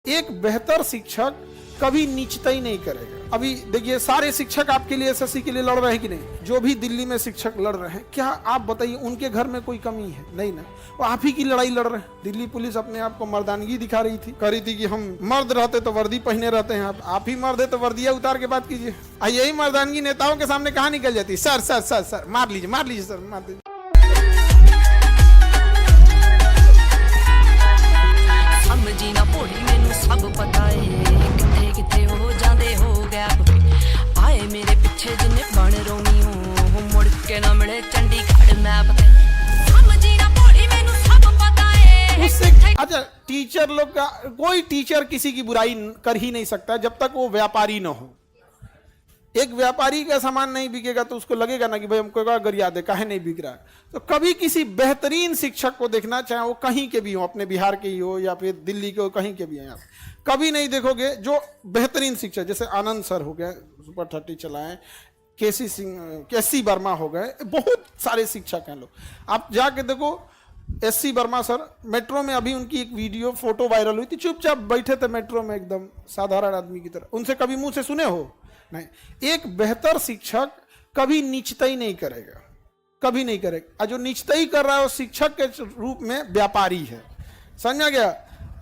एक बेहतर शिक्षक कभी नीचता ही नहीं करेगा। अभी देखिए, सारे शिक्षक आपके लिए एसएससी के लिए लड़ रहे हैं कि नहीं? जो भी दिल्ली में शिक्षक लड़ रहे हैं, क्या आप बताइए उनके घर में कोई कमी है? नहीं ना, वो आप ही की लड़ाई लड़ रहे हैं। दिल्ली पुलिस अपने आप को मर्दानगी दिखा रही थी, कह रही थी कि हम मर्द रहते तो वर्दी पहने रहते हैं, आप ही मर्द है तो वर्दिया उतार के बात कीजिए। यही मर्दानगी नेताओं के सामने कहाँ निकल जाती है? सर सर सर सर मार लीजिए सर, मार दीजिए। सब पता है किथे किथे हो जांदे हो गया आए मेरे पीछे जिन्ने बन रोमियो मुड़ के ना मिले चंडीगढ़ मैप ते समझी ना पौड़ी मैनू सब पता है। अच्छा, टीचर लोग का कोई टीचर किसी की बुराई कर ही नहीं सकता जब तक वो व्यापारी ना हो। एक व्यापारी का सामान नहीं बिकेगा तो उसको लगेगा ना कि भाई हमको गरिया दे, काहे नहीं बिक रहा है। तो कभी किसी बेहतरीन शिक्षक को देखना, चाहे वो कहीं के भी हो, अपने बिहार के ही हो या फिर दिल्ली के हो, कहीं के भी हैं, आप कभी नहीं देखोगे जो बेहतरीन शिक्षक, जैसे आनंद सर हो गए, सुपर 30 चलाएं, केसी वर्मा हो गए, बहुत सारे शिक्षक हैं लोग। आप जाके देखो, एससी वर्मा सर मेट्रो में, अभी उनकी एक वीडियो फोटो वायरल हुई थी, चुपचाप बैठे थे मेट्रो में एकदम साधारण आदमी की तरह। उनसे कभी मुंह से सुने हो? नहीं। एक बेहतर शिक्षक कभी नीचता ही नहीं करेगा, कभी नहीं करेगा। जो नीचता ही कर रहा है वो शिक्षक के रूप में व्यापारी है, समझा गया?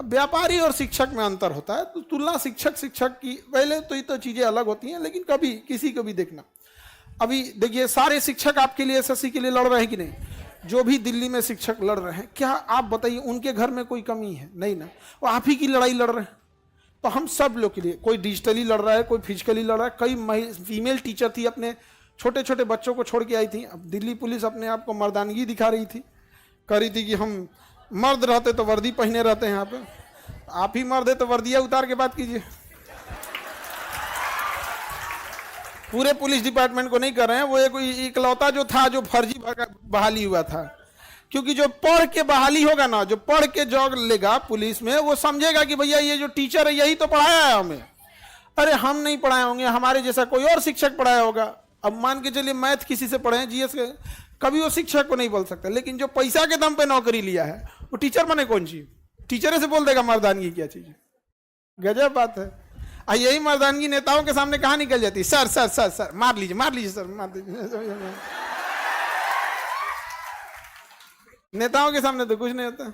व्यापारी और शिक्षक में अंतर होता है, तो तुलना शिक्षक की पहले तो ये तो चीजें अलग होती हैं, लेकिन कभी किसी को भी देखना। अभी देखिए, सारे शिक्षक आपके लिए एसएससी के लिए लड़ रहे हैं कि नहीं? जो भी दिल्ली में शिक्षक लड़ रहे हैं, क्या आप बताइए उनके घर में कोई कमी है? नहीं ना, वो आप ही की लड़ाई लड़ रहे हैं। तो हम सब लोग के लिए, कोई डिजिटली लड़ रहा है, कोई फिजिकली लड़ रहा है। कई फीमेल टीचर थी, अपने छोटे छोटे बच्चों को छोड़ के आई थी। अब दिल्ली पुलिस अपने आप को मर्दानगी दिखा रही थी, कह रही थी कि हम मर्द रहते तो वर्दी पहने रहते हैं, यहाँ पे आप ही मर्द है तो वर्दिया उतार के बात कीजिए। पूरे पुलिस डिपार्टमेंट को नहीं कर रहे हैं, वो कोई इकलौता जो था जो फर्जी बहाली हुआ था। क्योंकि जो पढ़ के बहाली होगा ना, जो पढ़ के जॉब लेगा पुलिस में, वो समझेगा कि भैया ये जो टीचर है यही तो पढ़ाया है हमें। अरे हम नहीं पढ़ाए होंगे, हमारे जैसा कोई और शिक्षक पढ़ाया होगा। अब मान के चलिए मैथ किसी से पढ़े हैं, जीएस के, कभी वो शिक्षक को नहीं बोल सकता। लेकिन जो पैसा के दम पे नौकरी लिया है वो टीचर बने कौन चीज? टीचर से बोल देगा मर्दानगी क्या चीज? गजब बात है। यही मर्दानगी नेताओं के सामने कहाँ निकल जाती है? सर सर सर सर मार लीजिए सर, मार दीजिए। नेताओं के सामने तो कुछ नहीं होता।